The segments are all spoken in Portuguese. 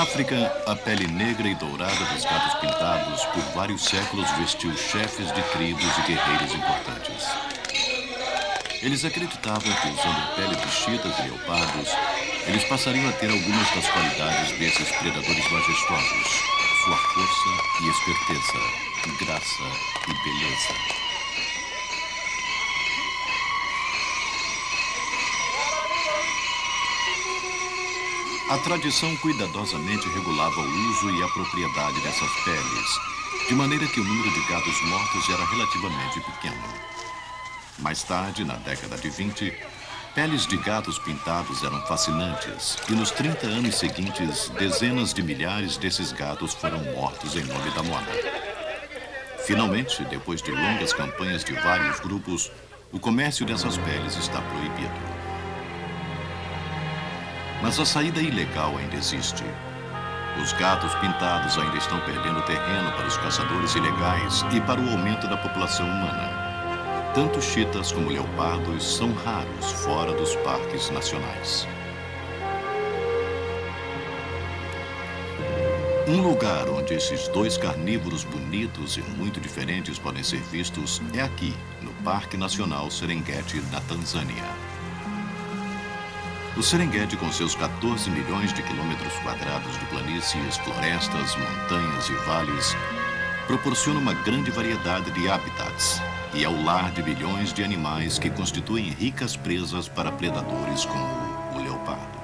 África, a pele negra e dourada dos gatos pintados por vários séculos vestiu chefes de tribos e guerreiros importantes. Eles acreditavam que, usando pele de chitas e leopardos, eles passariam a ter algumas das qualidades desses predadores majestosos: sua força e esperteza, graça e beleza. A tradição cuidadosamente regulava o uso e a propriedade dessas peles, de maneira que o número de gatos mortos era relativamente pequeno. Mais tarde, na década de 20, peles de gatos pintados eram fascinantes, e nos 30 anos seguintes, dezenas de milhares desses gatos foram mortos em nome da moda. Finalmente, depois de longas campanhas de vários grupos, o comércio dessas peles está proibido. Mas a saída ilegal ainda existe. Os gatos pintados ainda estão perdendo terreno para os caçadores ilegais e para o aumento da população humana. Tanto chitas como leopardos são raros fora dos parques nacionais. Um lugar onde esses dois carnívoros bonitos e muito diferentes podem ser vistos é aqui, no Parque Nacional Serengeti, na Tanzânia. O Serengeti, com seus 14 milhões de quilômetros quadrados de planícies, florestas, montanhas e vales, proporciona uma grande variedade de habitats e é o lar de bilhões de animais que constituem ricas presas para predadores como o leopardo.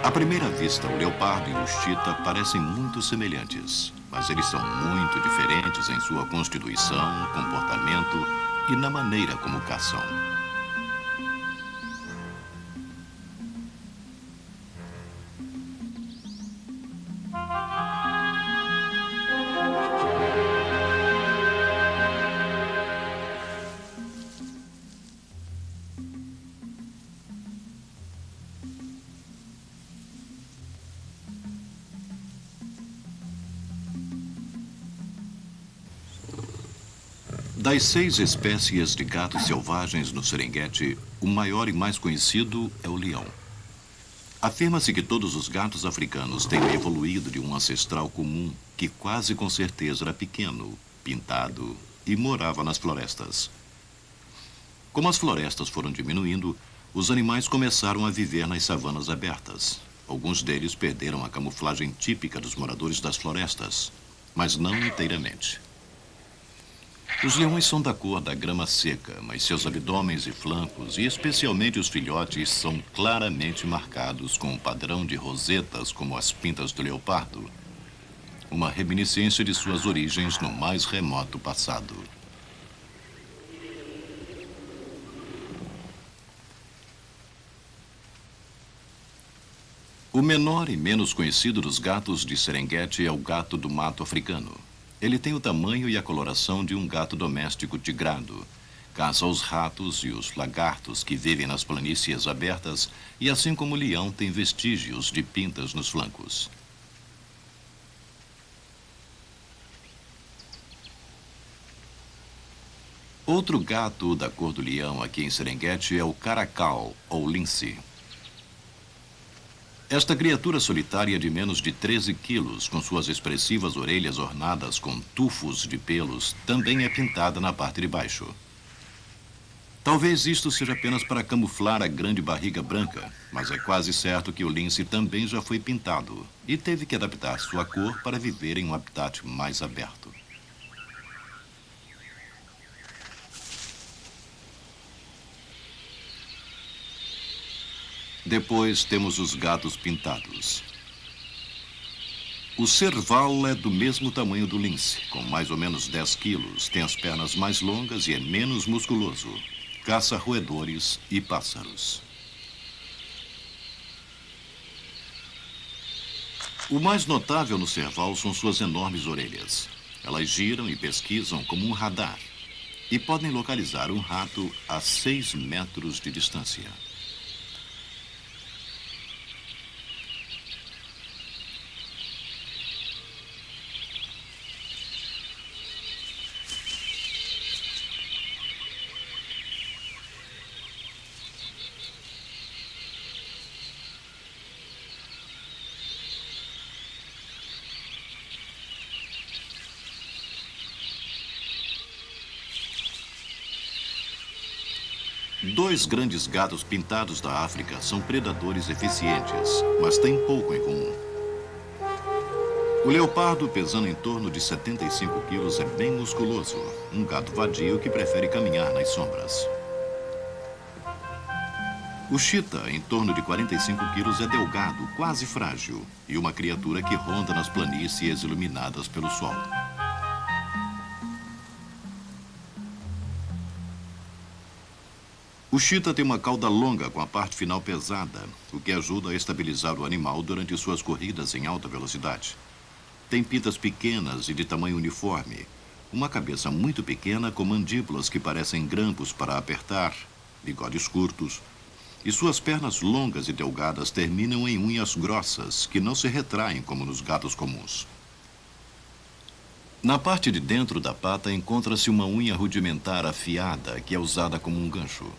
À primeira vista, o leopardo e o chita parecem muito semelhantes, mas eles são muito diferentes em sua constituição, comportamento e na maneira como caçam. Das 6 espécies de gatos selvagens no Serengeti, o maior e mais conhecido é o leão. Afirma-se que todos os gatos africanos tenham evoluído de um ancestral comum que quase com certeza era pequeno, pintado e morava nas florestas. Como as florestas foram diminuindo, os animais começaram a viver nas savanas abertas. Alguns deles perderam a camuflagem típica dos moradores das florestas, mas não inteiramente. Os leões são da cor da grama seca, mas seus abdômenes e flancos, e especialmente os filhotes, são claramente marcados com um padrão de rosetas como as pintas do leopardo, uma reminiscência de suas origens no mais remoto passado. O menor e menos conhecido dos gatos de Serengeti é o gato do mato africano. Ele tem o tamanho e a coloração de um gato doméstico tigrado. Caça os ratos e os lagartos que vivem nas planícies abertas e, assim como o leão, tem vestígios de pintas nos flancos. Outro gato da cor do leão aqui em Serengeti é o caracal, ou lince. Esta criatura solitária de menos de 13 quilos, com suas expressivas orelhas ornadas com tufos de pelos, também é pintada na parte de baixo. Talvez isto seja apenas para camuflar a grande barriga branca, mas é quase certo que o lince também já foi pintado e teve que adaptar sua cor para viver em um habitat mais aberto. Depois temos os gatos pintados. O serval é do mesmo tamanho do lince, com mais ou menos 10 quilos, tem as pernas mais longas e é menos musculoso. Caça roedores e pássaros. O mais notável no serval são suas enormes orelhas. Elas giram e pesquisam como um radar e podem localizar um rato a 6 metros de distância. dois grandes gatos pintados da África são predadores eficientes, mas têm pouco em comum. O leopardo, pesando em torno de 75 quilos, é bem musculoso, um gato vadio que prefere caminhar nas sombras. O chita, em torno de 45 quilos, é delgado, quase frágil, e uma criatura que ronda nas planícies iluminadas pelo sol. O chita tem uma cauda longa com a parte final pesada, o que ajuda a estabilizar o animal durante suas corridas em alta velocidade. Tem pintas pequenas e de tamanho uniforme, uma cabeça muito pequena com mandíbulas que parecem grampos para apertar, bigodes curtos, e suas pernas longas e delgadas terminam em unhas grossas que não se retraem como nos gatos comuns. Na parte de dentro da pata encontra-se uma unha rudimentar afiada que é usada como um gancho.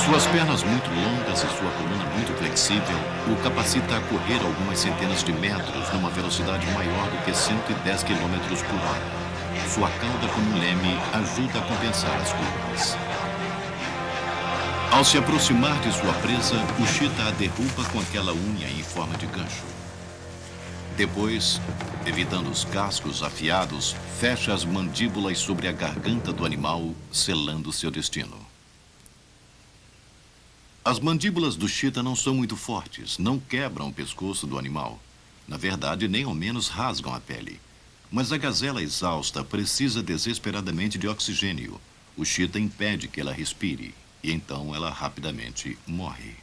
Suas pernas muito longas e sua coluna muito flexível o capacita a correr algumas centenas de metros numa velocidade maior do que 110 km por hora. Sua cauda como leme ajuda a compensar as curvas. Ao se aproximar de sua presa, o chita a derruba com aquela unha em forma de gancho. Depois, evitando os cascos afiados, fecha as mandíbulas sobre a garganta do animal, selando seu destino. As mandíbulas do chita não são muito fortes, não quebram o pescoço do animal. Na verdade, nem ao menos rasgam a pele. Mas a gazela exausta precisa desesperadamente de oxigênio. O chita impede que ela respire, e então ela rapidamente morre.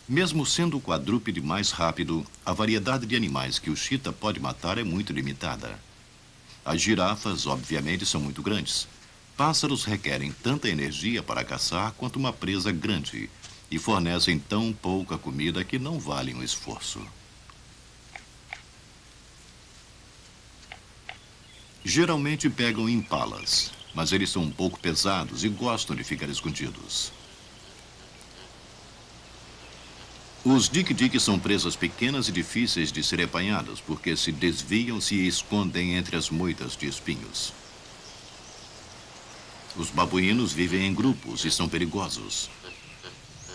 Mesmo sendo o quadrúpede mais rápido, a variedade de animais que o chita pode matar é muito limitada. As girafas, obviamente, são muito grandes. Pássaros requerem tanta energia para caçar quanto uma presa grande e fornecem tão pouca comida que não valem o esforço. Geralmente pegam impalas, mas eles são um pouco pesados e gostam de ficar escondidos. Os dik-dik são presas pequenas e difíceis de serem apanhadas porque se desviam-se e escondem entre as moitas de espinhos. Os babuínos vivem em grupos e são perigosos.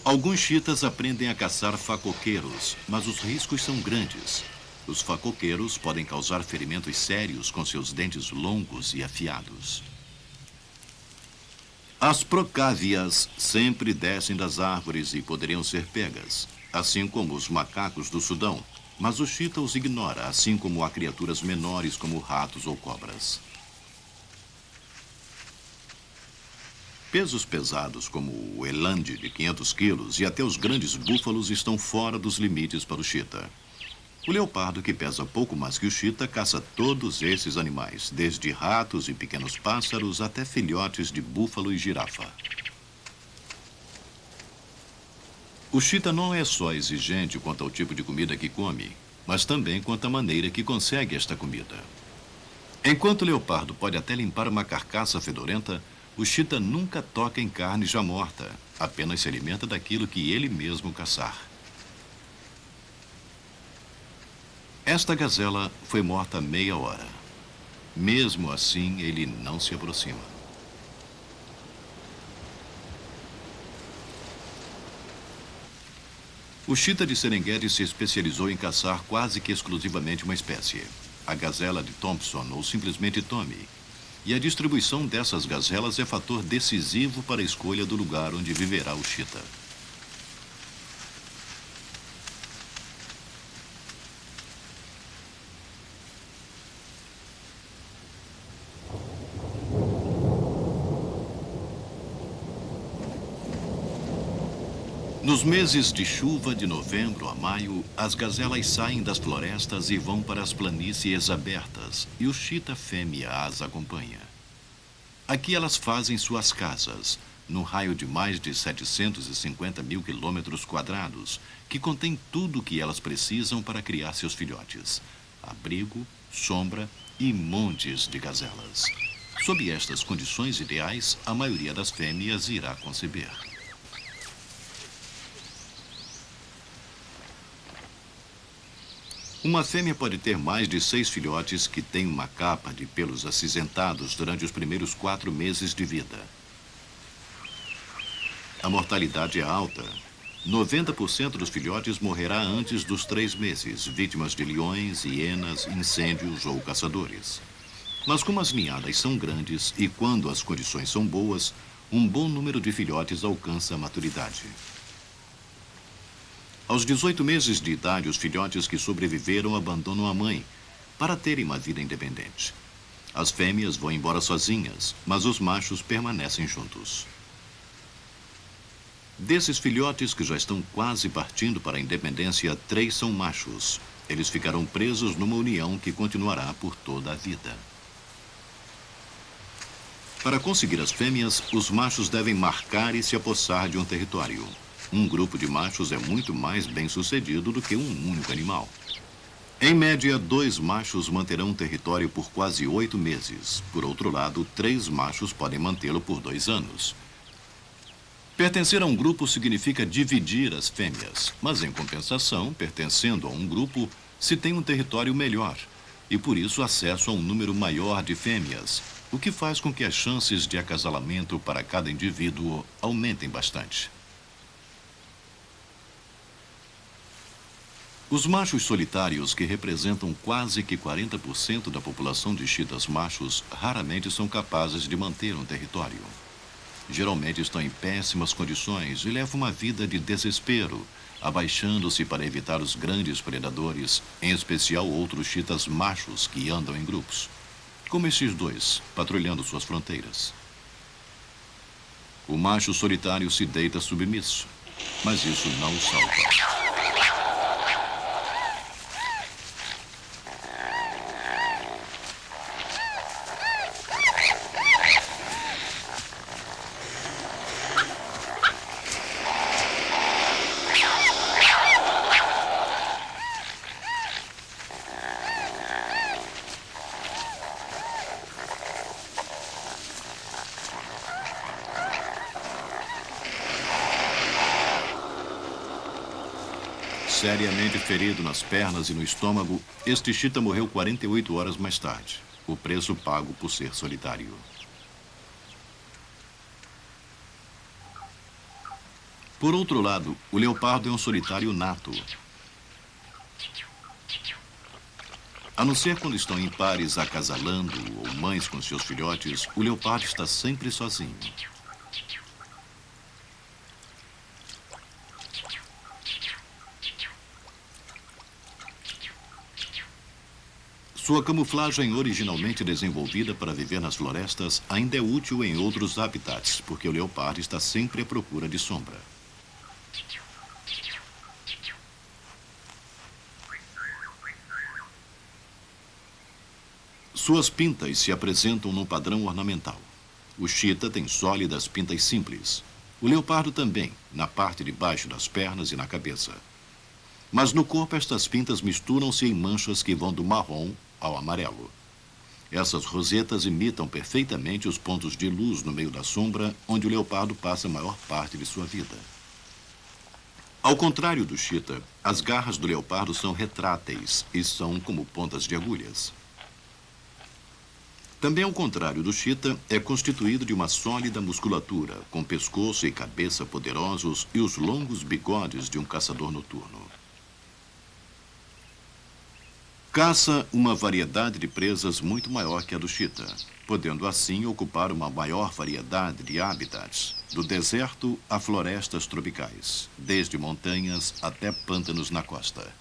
Alguns chitas aprendem a caçar facoqueiros, mas os riscos são grandes. Os facoqueiros podem causar ferimentos sérios com seus dentes longos e afiados. As procávias sempre descem das árvores e poderiam ser pegas, assim como os macacos do Sudão, mas o chita os ignora, assim como há criaturas menores como ratos ou cobras. Pesos pesados como o elande de 500 quilos e até os grandes búfalos estão fora dos limites para o chita. O leopardo, que pesa pouco mais que o chita, caça todos esses animais, desde ratos e pequenos pássaros até filhotes de búfalo e girafa. O chita não é só exigente quanto ao tipo de comida que come, mas também quanto à maneira que consegue esta comida. Enquanto o leopardo pode até limpar uma carcaça fedorenta, o chita nunca toca em carne já morta, apenas se alimenta daquilo que ele mesmo caçar. Esta gazela foi morta há meia hora. Mesmo assim, ele não se aproxima. O chita de Serengeti se especializou em caçar quase que exclusivamente uma espécie, a gazela de Thompson, ou simplesmente Tommy. E a distribuição dessas gazelas é fator decisivo para a escolha do lugar onde viverá o chita. Nos meses de chuva de novembro a maio, as gazelas saem das florestas e vão para as planícies abertas, e o chita fêmea as acompanha. Aqui elas fazem suas casas, num raio de mais de 750 mil quilômetros quadrados, que contém tudo o que elas precisam para criar seus filhotes: abrigo, sombra e montes de gazelas. Sob estas condições ideais, a maioria das fêmeas irá conceber. Uma fêmea pode ter mais de 6 filhotes que têm uma capa de pelos acinzentados durante os primeiros 4 meses de vida. A mortalidade é alta. 90% dos filhotes morrerá antes dos 3 meses, vítimas de leões, hienas, incêndios ou caçadores. Mas como as ninhadas são grandes e quando as condições são boas, um bom número de filhotes alcança a maturidade. Aos 18 meses de idade, os filhotes que sobreviveram abandonam a mãe para terem uma vida independente. As fêmeas vão embora sozinhas, mas os machos permanecem juntos. Desses filhotes que já estão quase partindo para a independência, 3 são machos. Eles ficarão presos numa união que continuará por toda a vida. Para conseguir as fêmeas, os machos devem marcar e se apossar de um território. Um grupo de machos é muito mais bem-sucedido do que um único animal. Em média, 2 machos manterão um território por quase 8 meses. Por outro lado, 3 machos podem mantê-lo por 2 anos. Pertencer a um grupo significa dividir as fêmeas, mas em compensação, pertencendo a um grupo, se tem um território melhor e por isso acesso a um número maior de fêmeas, o que faz com que as chances de acasalamento para cada indivíduo aumentem bastante. Os machos solitários, que representam quase que 40% da população de chitas machos, raramente são capazes de manter um território. Geralmente estão em péssimas condições e levam uma vida de desespero, abaixando-se para evitar os grandes predadores, em especial outros chitas machos que andam em grupos, como estes 2, patrulhando suas fronteiras. O macho solitário se deita submisso, mas isso não o salva. Seriamente ferido nas pernas e no estômago, este chita morreu 48 horas mais tarde. O preço pago por ser solitário. Por outro lado, o leopardo é um solitário nato. A não ser quando estão em pares acasalando ou mães com seus filhotes, o leopardo está sempre sozinho. Sua camuflagem, originalmente desenvolvida para viver nas florestas, ainda é útil em outros habitats, porque o leopardo está sempre à procura de sombra. Suas pintas se apresentam num padrão ornamental. O chita tem sólidas pintas simples. O leopardo também, na parte de baixo das pernas e na cabeça. Mas no corpo estas pintas misturam-se em manchas que vão do marrom ao amarelo. Essas rosetas imitam perfeitamente os pontos de luz no meio da sombra, onde o leopardo passa a maior parte de sua vida. Ao contrário do chita, as garras do leopardo são retráteis e são como pontas de agulhas. Também ao contrário do chita, é constituído de uma sólida musculatura, com pescoço e cabeça poderosos e os longos bigodes de um caçador noturno. Caça uma variedade de presas muito maior que a do chita, podendo assim ocupar uma maior variedade de habitats, do deserto a florestas tropicais, desde montanhas até pântanos na costa.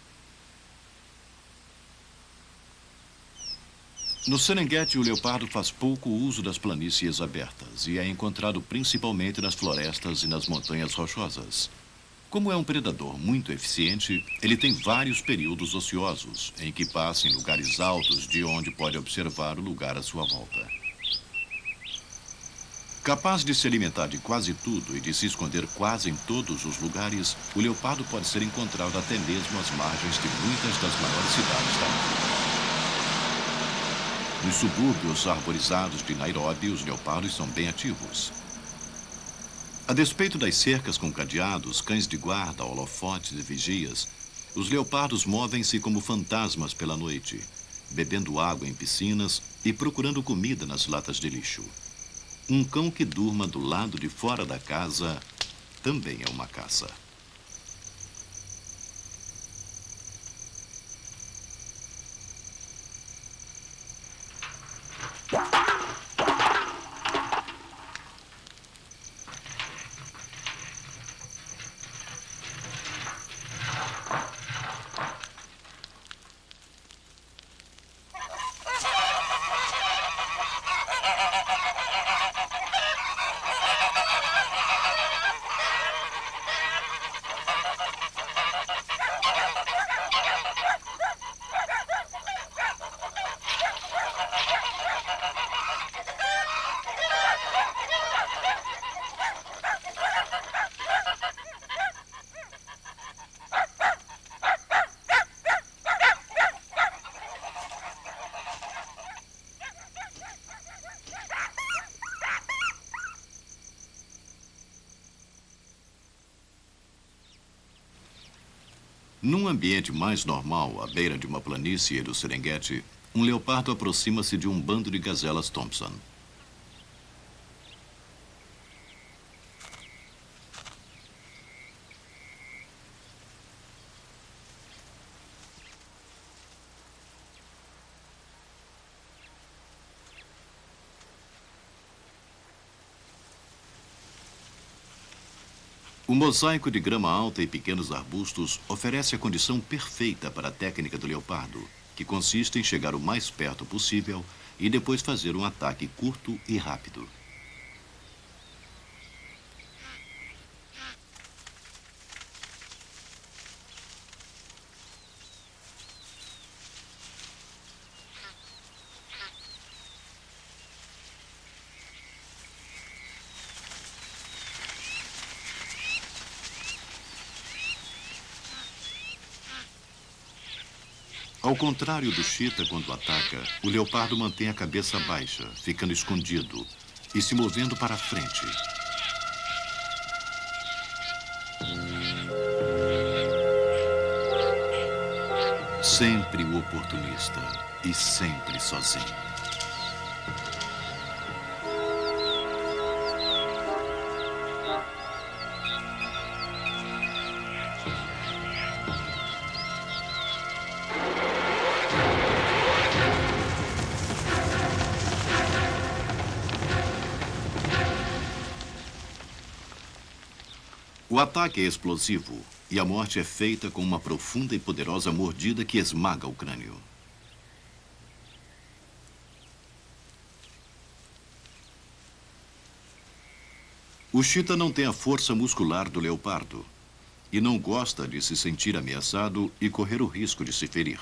No Serengeti, o leopardo faz pouco uso das planícies abertas e é encontrado principalmente nas florestas e nas montanhas rochosas. Como é um predador muito eficiente, ele tem vários períodos ociosos, em que passa em lugares altos de onde pode observar o lugar à sua volta. Capaz de se alimentar de quase tudo e de se esconder quase em todos os lugares, o leopardo pode ser encontrado até mesmo às margens de muitas das maiores cidades da África. Nos subúrbios arborizados de Nairobi, os leopardos são bem ativos. A despeito das cercas com cadeados, cães de guarda, holofotes e vigias, os leopardos movem-se como fantasmas pela noite, bebendo água em piscinas e procurando comida nas latas de lixo. Um cão que durma do lado de fora da casa também é uma caça. Num ambiente mais normal, à beira de uma planície do Serengeti, um leopardo aproxima-se de um bando de gazelas Thompson. O mosaico de grama alta e pequenos arbustos oferece a condição perfeita para a técnica do leopardo, que consiste em chegar o mais perto possível e depois fazer um ataque curto e rápido. Ao contrário do chita quando ataca, o leopardo mantém a cabeça baixa, ficando escondido e se movendo para a frente. Sempre o oportunista e sempre sozinho. O ataque é explosivo e a morte é feita com uma profunda e poderosa mordida que esmaga o crânio. O chita não tem a força muscular do leopardo e não gosta de se sentir ameaçado e correr o risco de se ferir.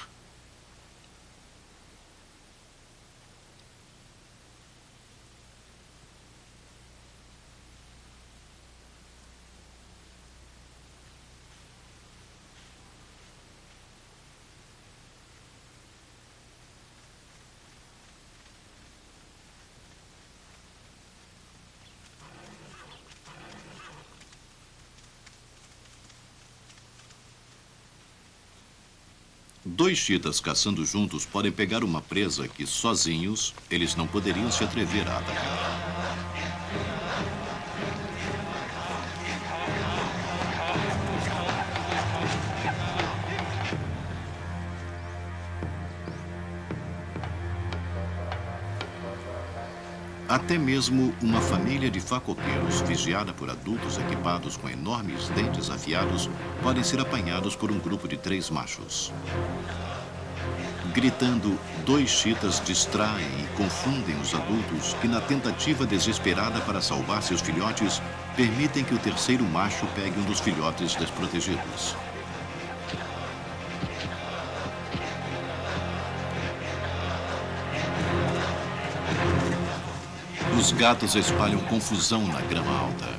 Dois chitas caçando juntos podem pegar uma presa que, sozinhos, eles não poderiam se atrever a atacar. Até mesmo uma família de facoqueiros, vigiada por adultos equipados com enormes dentes afiados, podem ser apanhados por um grupo de 3 machos. Gritando, 2 chitas distraem e confundem os adultos que, na tentativa desesperada para salvar seus filhotes, permitem que o terceiro macho pegue um dos filhotes desprotegidos. Os gatos espalham confusão na grama alta.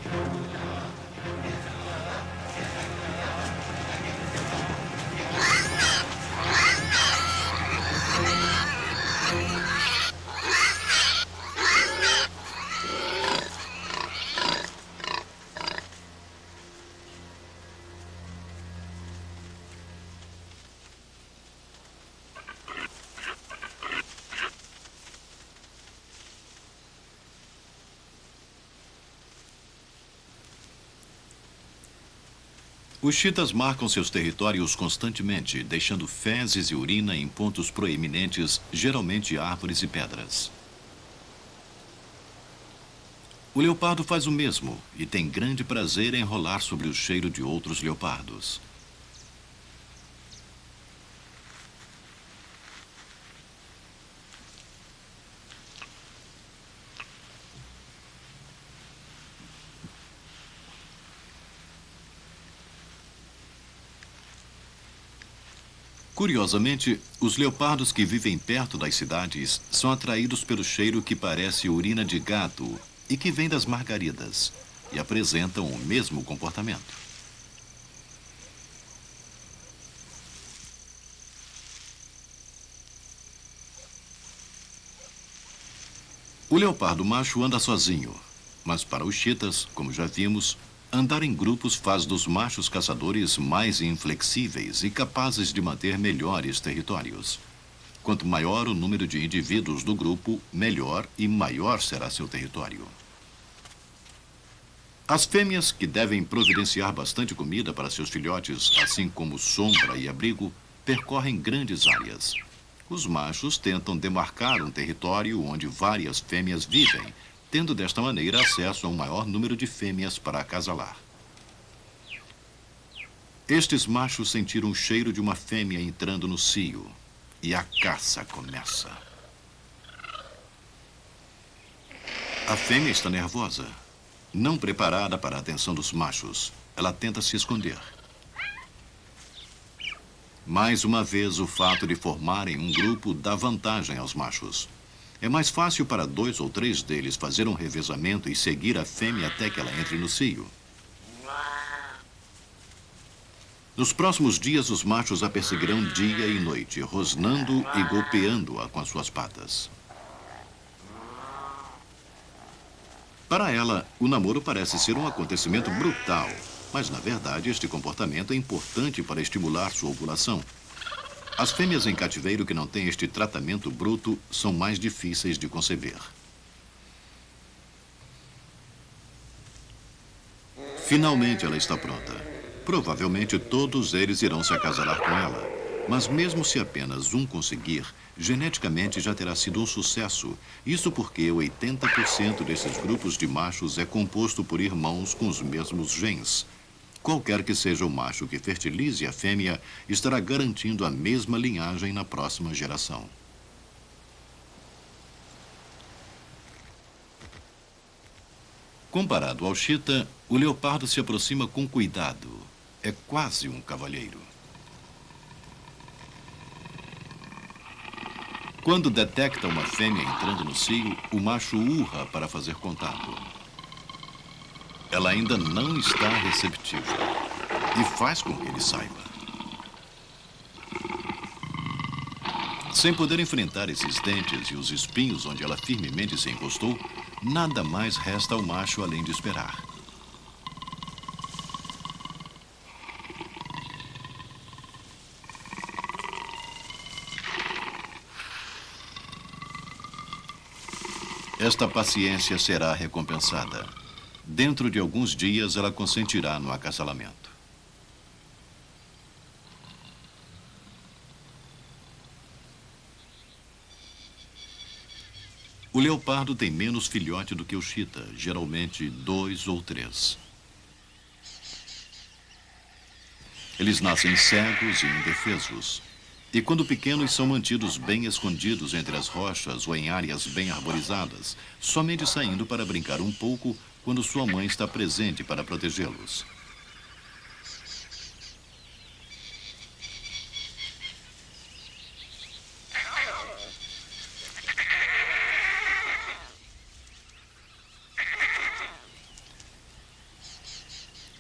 Os chitas marcam seus territórios constantemente, deixando fezes e urina em pontos proeminentes, geralmente árvores e pedras. O leopardo faz o mesmo e tem grande prazer em rolar sobre o cheiro de outros leopardos. Curiosamente, os leopardos que vivem perto das cidades são atraídos pelo cheiro que parece urina de gato e que vem das margaridas, e apresentam o mesmo comportamento. O leopardo macho anda sozinho, mas para os chitas, como já vimos, andar em grupos faz dos machos caçadores mais inflexíveis e capazes de manter melhores territórios. Quanto maior o número de indivíduos do grupo, melhor e maior será seu território. As fêmeas, que devem providenciar bastante comida para seus filhotes, assim como sombra e abrigo, percorrem grandes áreas. Os machos tentam demarcar um território onde várias fêmeas vivem, tendo desta maneira acesso a um maior número de fêmeas para acasalar. Estes machos sentiram o cheiro de uma fêmea entrando no cio, e a caça começa. A fêmea está nervosa, não preparada para a atenção dos machos. Ela tenta se esconder. Mais uma vez, o fato de formarem um grupo dá vantagem aos machos. É mais fácil para 2 ou 3 deles fazer um revezamento e seguir a fêmea até que ela entre no cio. Nos próximos dias, os machos a perseguirão dia e noite, rosnando e golpeando-a com as suas patas. Para ela, o namoro parece ser um acontecimento brutal, mas, na verdade, este comportamento é importante para estimular sua ovulação. As fêmeas em cativeiro que não têm este tratamento bruto são mais difíceis de conceber. Finalmente ela está pronta. Provavelmente todos eles irão se acasalar com ela. Mas mesmo se apenas um conseguir, geneticamente já terá sido um sucesso. Isso porque 80% desses grupos de machos é composto por irmãos com os mesmos genes. Qualquer que seja o macho que fertilize a fêmea, estará garantindo a mesma linhagem na próxima geração. Comparado ao chita, o leopardo se aproxima com cuidado. É quase um cavalheiro. Quando detecta uma fêmea entrando no cio, o macho urra para fazer contato. Ela ainda não está receptiva e faz com que ele saiba. Sem poder enfrentar esses dentes e os espinhos onde ela firmemente se encostou, nada mais resta ao macho além de esperar. Esta paciência será recompensada. Dentro de alguns dias, ela consentirá no acasalamento. O leopardo tem menos filhote do que o chita, geralmente 2 ou 3. Eles nascem cegos e indefesos. E quando pequenos, são mantidos bem escondidos entre as rochas ou em áreas bem arborizadas, somente saindo para brincar um pouco quando sua mãe está presente para protegê-los.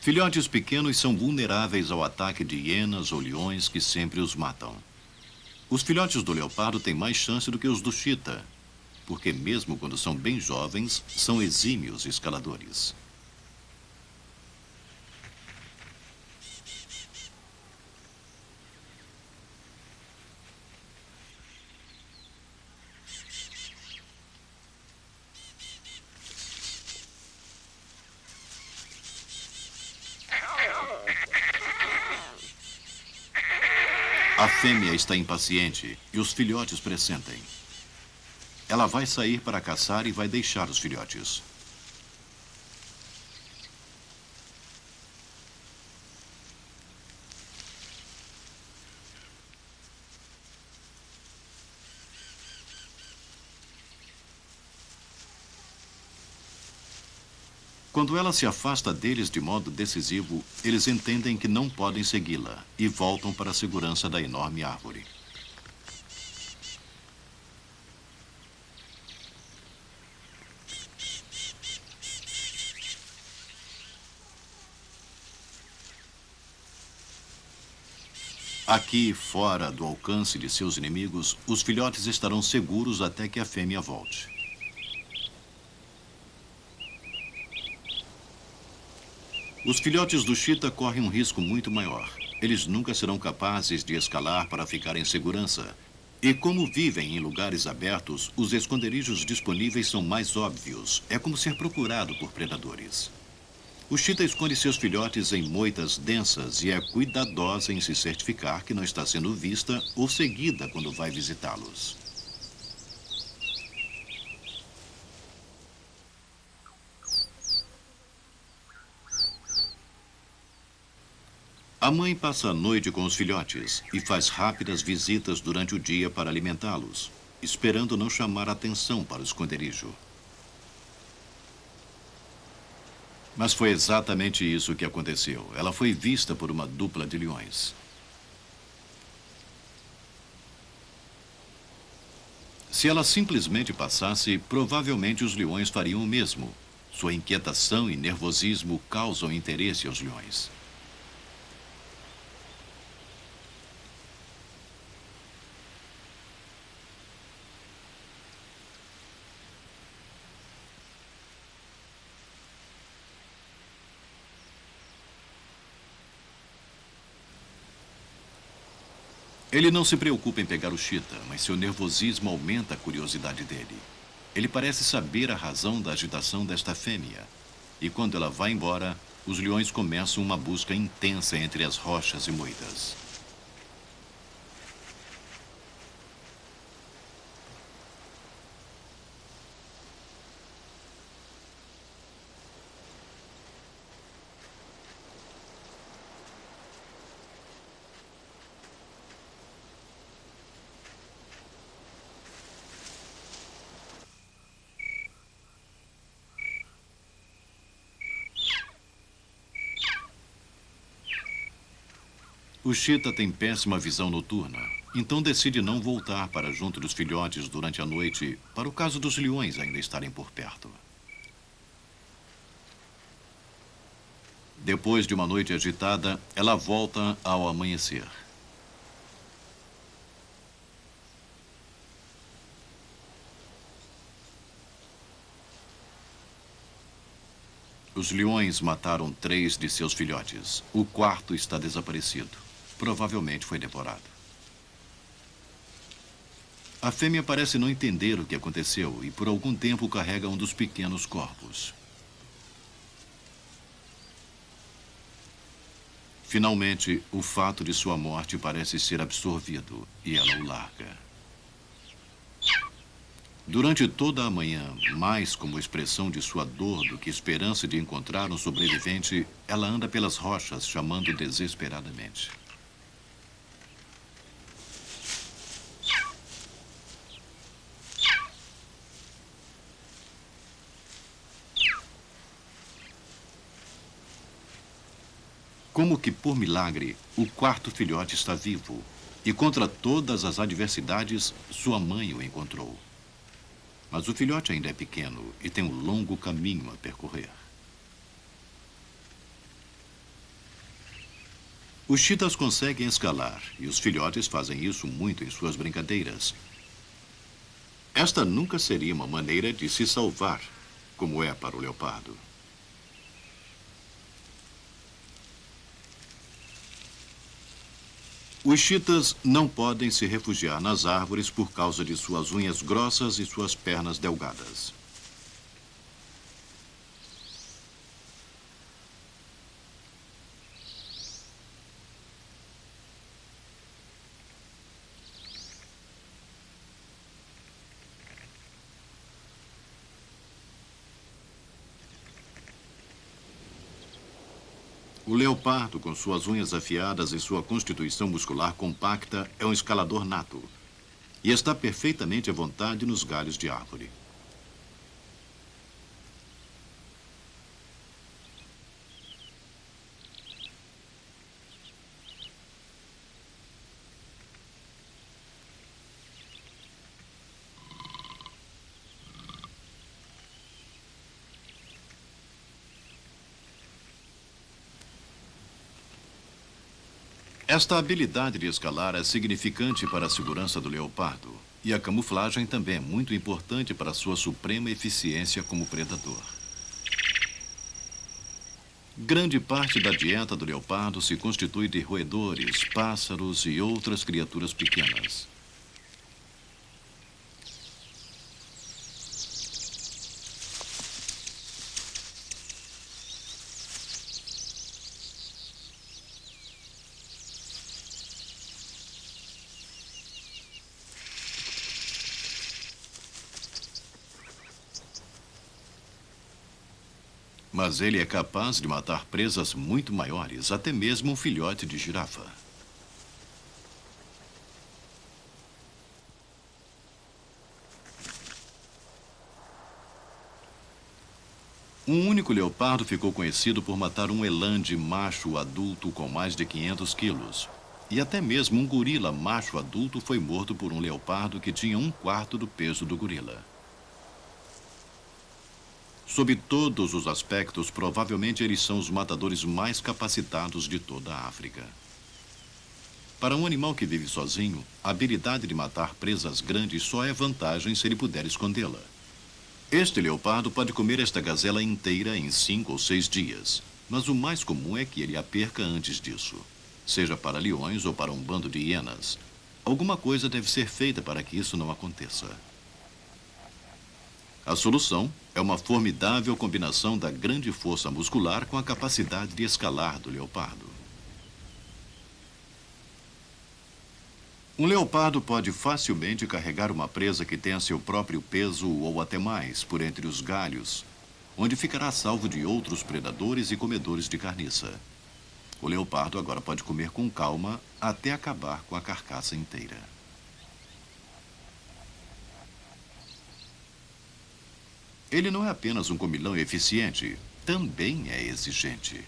Filhotes pequenos são vulneráveis ao ataque de hienas ou leões que sempre os matam. Os filhotes do leopardo têm mais chance do que os do chita, porque mesmo quando são bem jovens, são exímios escaladores. A fêmea está impaciente e os filhotes pressentem. Ela vai sair para caçar e vai deixar os filhotes. Quando ela se afasta deles de modo decisivo, eles entendem que não podem segui-la e voltam para a segurança da enorme árvore. Aqui, fora do alcance de seus inimigos, os filhotes estarão seguros até que a fêmea volte. Os filhotes do chita correm um risco muito maior. Eles nunca serão capazes de escalar para ficar em segurança. E como vivem em lugares abertos, os esconderijos disponíveis são mais óbvios. É como ser procurado por predadores. O chita esconde seus filhotes em moitas densas e é cuidadosa em se certificar que não está sendo vista ou seguida quando vai visitá-los. A mãe passa a noite com os filhotes e faz rápidas visitas durante o dia para alimentá-los, esperando não chamar atenção para o esconderijo. Mas foi exatamente isso que aconteceu. Ela foi vista por uma dupla de leões. Se ela simplesmente passasse, provavelmente os leões fariam o mesmo. Sua inquietação e nervosismo causam interesse aos leões. Ele não se preocupa em pegar o chita, mas seu nervosismo aumenta a curiosidade dele. Ele parece saber a razão da agitação desta fêmea. E quando ela vai embora, os leões começam uma busca intensa entre as rochas e moitas. O chita tem péssima visão noturna, então decide não voltar para junto dos filhotes durante a noite, para o caso dos leões ainda estarem por perto. Depois de uma noite agitada, ela volta ao amanhecer. Os leões mataram 3 de seus filhotes. O quarto está desaparecido. Provavelmente foi devorado. A fêmea parece não entender o que aconteceu e por algum tempo carrega um dos pequenos corpos. Finalmente, o fato de sua morte parece ser absorvido e ela o larga. Durante toda a manhã, mais como expressão de sua dor do que esperança de encontrar um sobrevivente, ela anda pelas rochas chamando desesperadamente. Como que por milagre, o quarto filhote está vivo e contra todas as adversidades, sua mãe o encontrou. Mas o filhote ainda é pequeno e tem um longo caminho a percorrer. Os chitas conseguem escalar e os filhotes fazem isso muito em suas brincadeiras. Esta nunca seria uma maneira de se salvar, como é para o leopardo. Os chitas não podem se refugiar nas árvores por causa de suas unhas grossas e suas pernas delgadas. O leopardo, com suas unhas afiadas e sua constituição muscular compacta, é um escalador nato e está perfeitamente à vontade nos galhos de árvore. Esta habilidade de escalar é significante para a segurança do leopardo, e a camuflagem também é muito importante para sua suprema eficiência como predador. Grande parte da dieta do leopardo se constitui de roedores, pássaros e outras criaturas pequenas. Mas ele é capaz de matar presas muito maiores, até mesmo um filhote de girafa. Um único leopardo ficou conhecido por matar um elande macho adulto com mais de 500 quilos. E até mesmo um gorila macho adulto foi morto por um leopardo que tinha 1/4 do peso do gorila. Sob todos os aspectos, provavelmente eles são os matadores mais capacitados de toda a África. Para um animal que vive sozinho, a habilidade de matar presas grandes só é vantagem se ele puder escondê-la. Este leopardo pode comer esta gazela inteira em 5 ou 6 dias, mas o mais comum é que ele a perca antes disso, seja para leões ou para um bando de hienas. Alguma coisa deve ser feita para que isso não aconteça. A solução é uma formidável combinação da grande força muscular com a capacidade de escalar do leopardo. Um leopardo pode facilmente carregar uma presa que tenha seu próprio peso ou até mais por entre os galhos, onde ficará salvo de outros predadores e comedores de carniça. O leopardo agora pode comer com calma até acabar com a carcaça inteira. Ele não é apenas um comilão eficiente, também é exigente.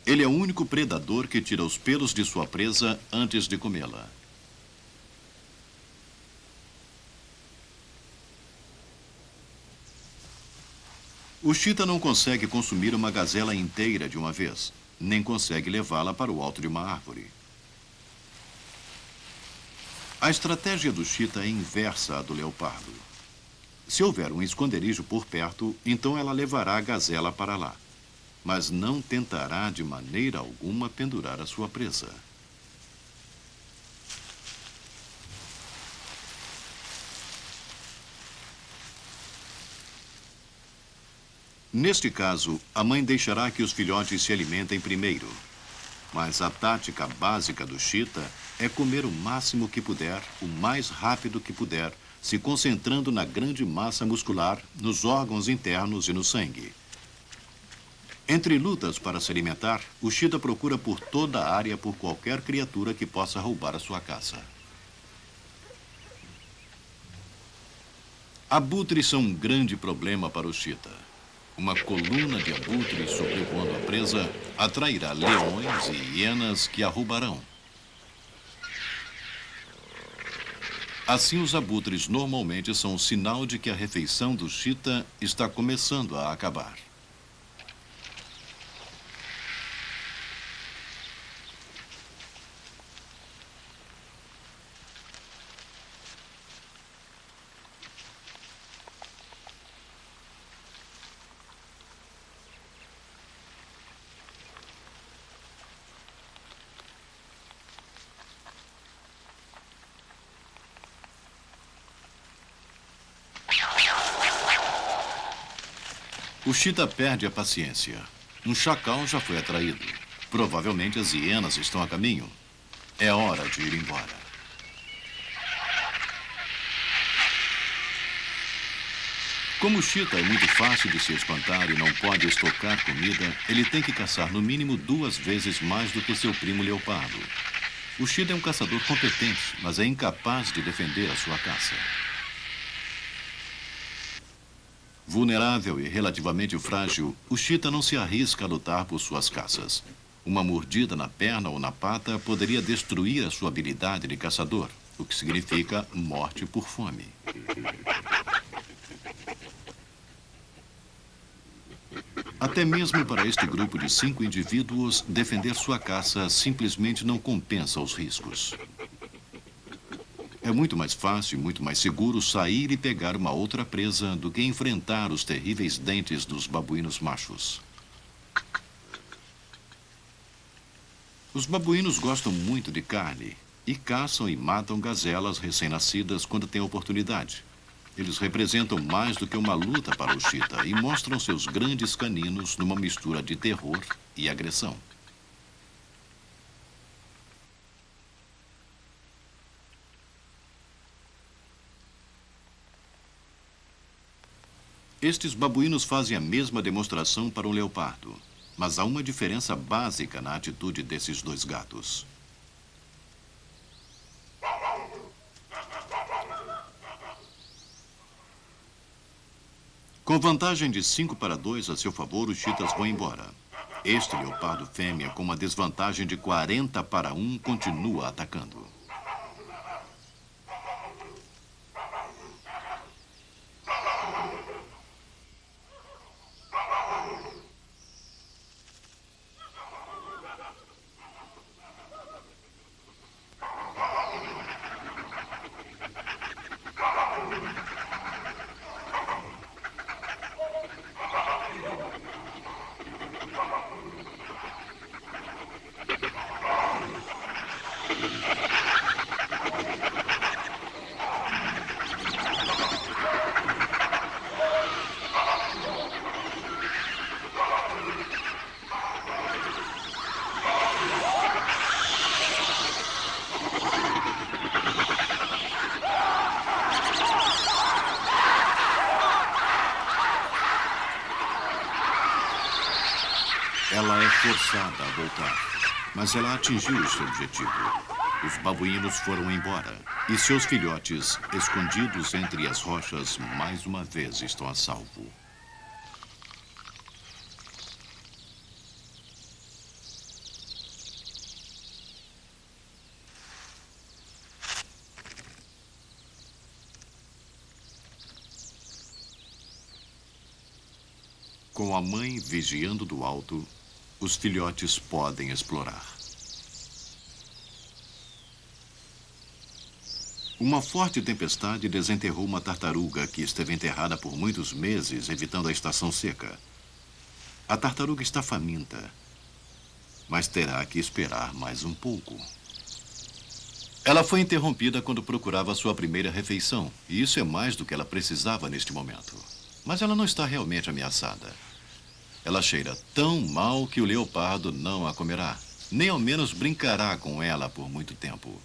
Ele é o único predador que tira os pelos de sua presa antes de comê-la. O chita não consegue consumir uma gazela inteira de uma vez, nem consegue levá-la para o alto de uma árvore. A estratégia do chita é inversa à do leopardo. Se houver um esconderijo por perto, então ela levará a gazela para lá, mas não tentará de maneira alguma pendurar a sua presa. Neste caso, a mãe deixará que os filhotes se alimentem primeiro. Mas a tática básica do chita é comer o máximo que puder, o mais rápido que puder, se concentrando na grande massa muscular, nos órgãos internos e no sangue. Entre lutas para se alimentar, o chita procura por toda a área por qualquer criatura que possa roubar a sua caça. Abutres são um grande problema para o chita. Uma coluna de abutres sobrevoando a presa atrairá leões e hienas que a roubarão. Assim, os abutres normalmente são um sinal de que a refeição do chita está começando a acabar. O chita perde a paciência. Um chacal já foi atraído. Provavelmente as hienas estão a caminho. É hora de ir embora. Como o chita é muito fácil de se espantar e não pode estocar comida, ele tem que caçar no mínimo 2 vezes mais do que seu primo leopardo. O chita é um caçador competente, mas é incapaz de defender a sua caça. Vulnerável e relativamente frágil, o chita não se arrisca a lutar por suas caças. Uma mordida na perna ou na pata poderia destruir a sua habilidade de caçador, o que significa morte por fome. Até mesmo para este grupo de 5 indivíduos, defender sua caça simplesmente não compensa os riscos. É muito mais fácil e muito mais seguro sair e pegar uma outra presa do que enfrentar os terríveis dentes dos babuínos machos. Os babuínos gostam muito de carne e caçam e matam gazelas recém-nascidas quando têm oportunidade. Eles representam mais do que uma luta para o chita e mostram seus grandes caninos numa mistura de terror e agressão. Estes babuínos fazem a mesma demonstração para um leopardo, mas há uma diferença básica na atitude desses 2 gatos. Com vantagem de 5-2 a seu favor, os chitas vão embora. Este leopardo fêmea, com uma desvantagem de 40-1, continua atacando. Ela é forçada a voltar, mas ela atingiu o seu objetivo. Os babuínos foram embora e seus filhotes, escondidos entre as rochas, mais uma vez estão a salvo. Com a mãe vigiando do alto, os filhotes podem explorar. Uma forte tempestade desenterrou uma tartaruga que esteve enterrada por muitos meses, evitando a estação seca. A tartaruga está faminta, mas terá que esperar mais um pouco. Ela foi interrompida quando procurava sua primeira refeição, e isso é mais do que ela precisava neste momento. Mas ela não está realmente ameaçada. Ela cheira tão mal que o leopardo não a comerá, nem ao menos brincará com ela por muito tempo.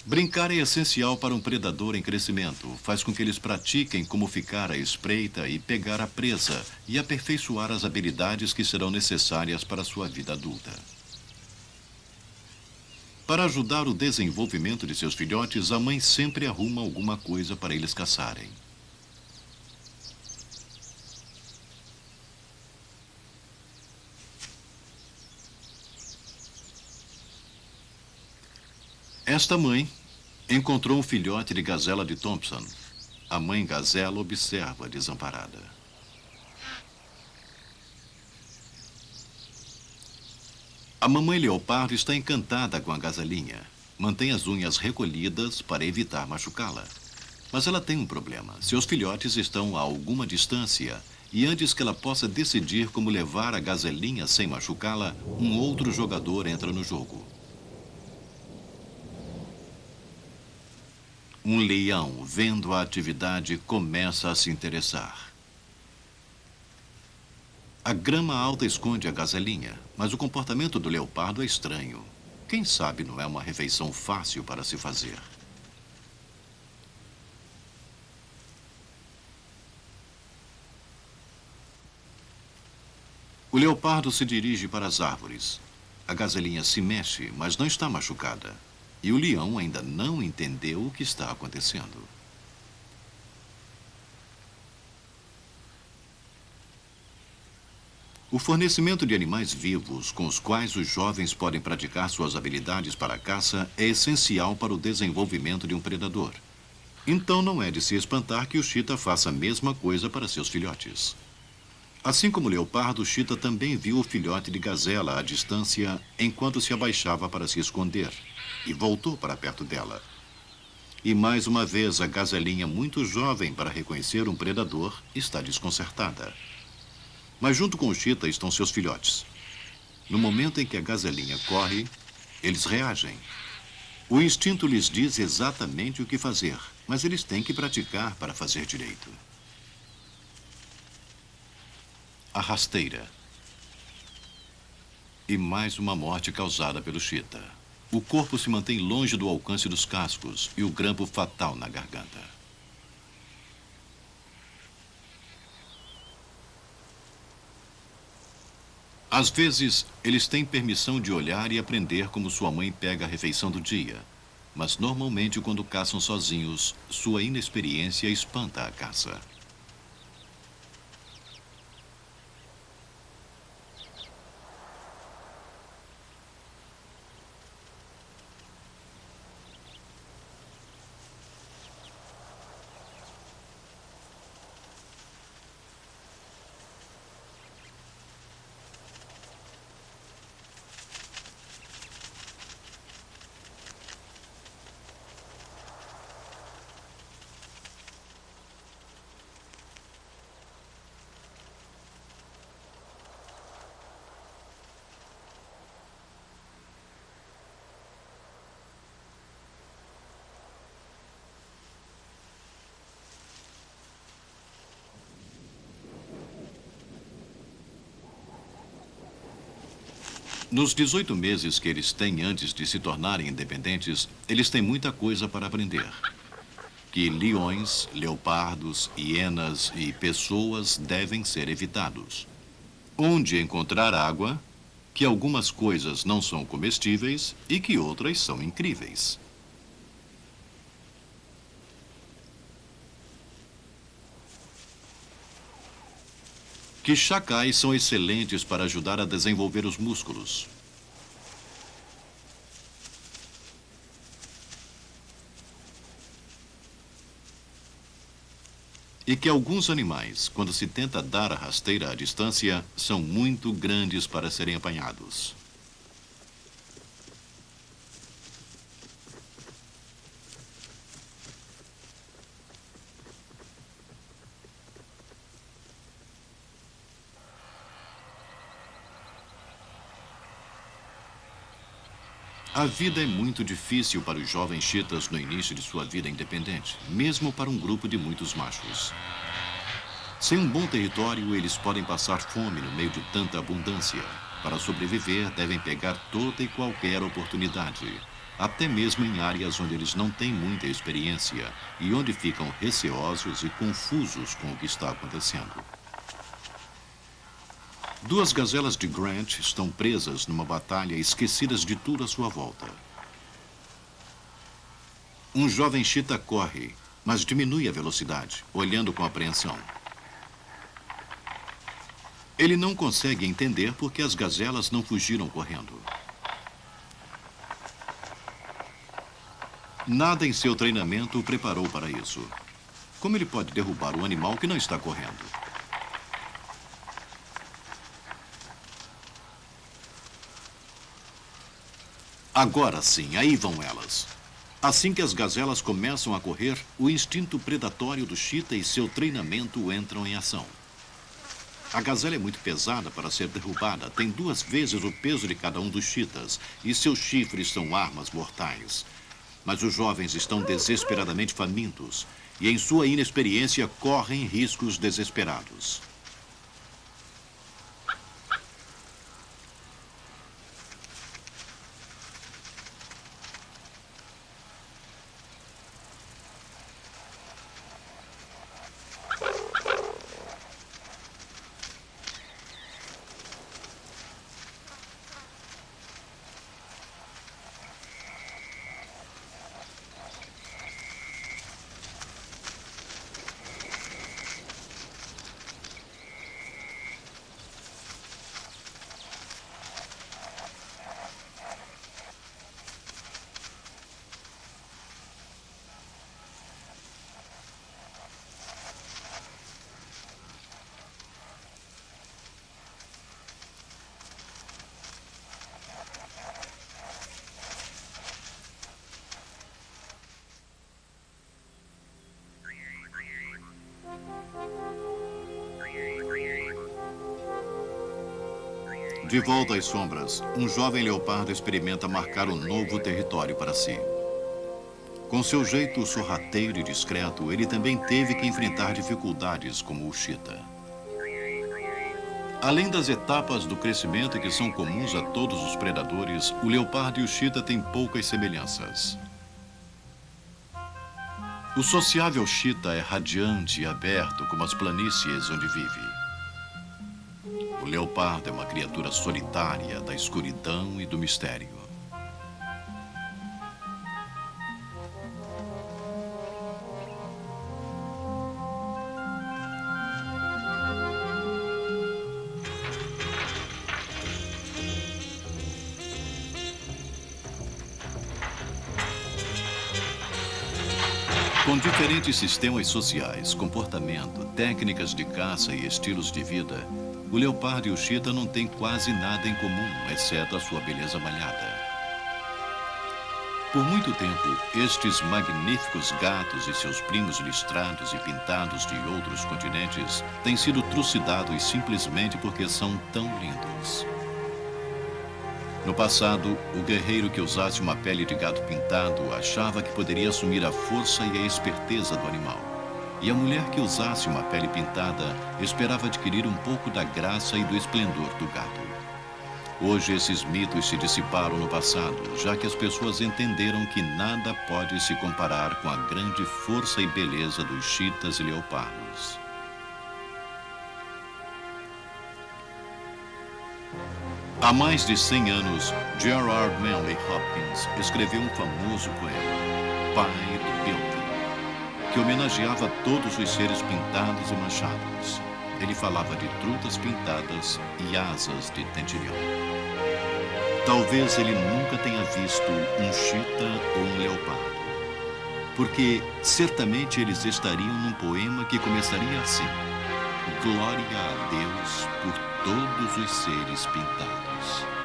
Brincar é essencial para um predador em crescimento. Faz com que eles pratiquem como ficar à espreita e pegar a presa e aperfeiçoar as habilidades que serão necessárias para a sua vida adulta. Para ajudar o desenvolvimento de seus filhotes, a mãe sempre arruma alguma coisa para eles caçarem. Esta mãe encontrou um filhote de gazela de Thompson. A mãe gazela observa desamparada. A mamãe leopardo está encantada com a gazelinha. Mantém as unhas recolhidas para evitar machucá-la. Mas ela tem um problema. Seus filhotes estão a alguma distância e antes que ela possa decidir como levar a gazelinha sem machucá-la, um outro jogador entra no jogo. Um leão, vendo a atividade, começa a se interessar. A grama alta esconde a gazelinha, mas o comportamento do leopardo é estranho. Quem sabe não é uma refeição fácil para se fazer. O leopardo se dirige para as árvores. A gazelinha se mexe, mas não está machucada. E o leão ainda não entendeu o que está acontecendo. O fornecimento de animais vivos com os quais os jovens podem praticar suas habilidades para a caça é essencial para o desenvolvimento de um predador. Então não é de se espantar que o cheetah faça a mesma coisa para seus filhotes. Assim como o leopardo, o cheetah também viu o filhote de gazela à distância enquanto se abaixava para se esconder e voltou para perto dela. E mais uma vez a gazelinha, muito jovem para reconhecer um predador, está desconcertada. Mas junto com o cheetah estão seus filhotes. No momento em que a gazelinha corre, eles reagem. O instinto lhes diz exatamente o que fazer, mas eles têm que praticar para fazer direito. A rasteira. E mais uma morte causada pelo cheetah. O corpo se mantém longe do alcance dos cascos e o grampo fatal na garganta. Às vezes, eles têm permissão de olhar e aprender como sua mãe pega a refeição do dia. Mas normalmente, quando caçam sozinhos, sua inexperiência espanta a caça. Nos 18 meses que eles têm antes de se tornarem independentes, eles têm muita coisa para aprender. Que leões, leopardos, hienas e pessoas devem ser evitados. Onde encontrar água, que algumas coisas não são comestíveis e que outras são incríveis. Que chacais são excelentes para ajudar a desenvolver os músculos. E que alguns animais, quando se tenta dar a rasteira à distância, são muito grandes para serem apanhados. A vida é muito difícil para os jovens cheetahs no início de sua vida independente, mesmo para um grupo de muitos machos. Sem um bom território, eles podem passar fome no meio de tanta abundância. Para sobreviver, devem pegar toda e qualquer oportunidade, até mesmo em áreas onde eles não têm muita experiência e onde ficam receosos e confusos com o que está acontecendo. Duas gazelas de Grant estão presas numa batalha, esquecidas de tudo à sua volta. Um jovem cheetah corre, mas diminui a velocidade, olhando com apreensão. Ele não consegue entender por que as gazelas não fugiram correndo. Nada em seu treinamento o preparou para isso. Como ele pode derrubar um animal que não está correndo? Agora sim, aí vão elas. Assim que as gazelas começam a correr, o instinto predatório do cheetah e seu treinamento entram em ação. A gazela é muito pesada para ser derrubada, tem 2 vezes o peso de cada um dos cheetahs e seus chifres são armas mortais. Mas os jovens estão desesperadamente famintos e, em sua inexperiência, correm riscos desesperados. De volta às sombras, um jovem leopardo experimenta marcar um novo território para si. Com seu jeito sorrateiro e discreto, ele também teve que enfrentar dificuldades como o chita. Além das etapas do crescimento que são comuns a todos os predadores, o leopardo e o chita têm poucas semelhanças. O sociável chita é radiante e aberto como as planícies onde vive. O leopardo é uma criatura solitária da escuridão e do mistério. Com diferentes sistemas sociais, comportamento, técnicas de caça e estilos de vida, o leopardo e o chita não têm quase nada em comum, exceto a sua beleza malhada. Por muito tempo, estes magníficos gatos e seus primos listrados e pintados de outros continentes têm sido trucidados simplesmente porque são tão lindos. No passado, o guerreiro que usasse uma pele de gato pintado achava que poderia assumir a força e a esperteza do animal. E a mulher que usasse uma pele pintada esperava adquirir um pouco da graça e do esplendor do gato. Hoje esses mitos se dissiparam no passado, já que as pessoas entenderam que nada pode se comparar com a grande força e beleza dos chitas e leopardos. Há mais de 100 anos, Gerard Manley Hopkins escreveu um famoso poema, Pai do Belty, que homenageava todos os seres pintados e manchados. Ele falava de trutas pintadas e asas de tentilhão. Talvez ele nunca tenha visto um chita ou um leopardo, porque certamente eles estariam num poema que começaria assim: Glória a Deus por todos os seres pintados.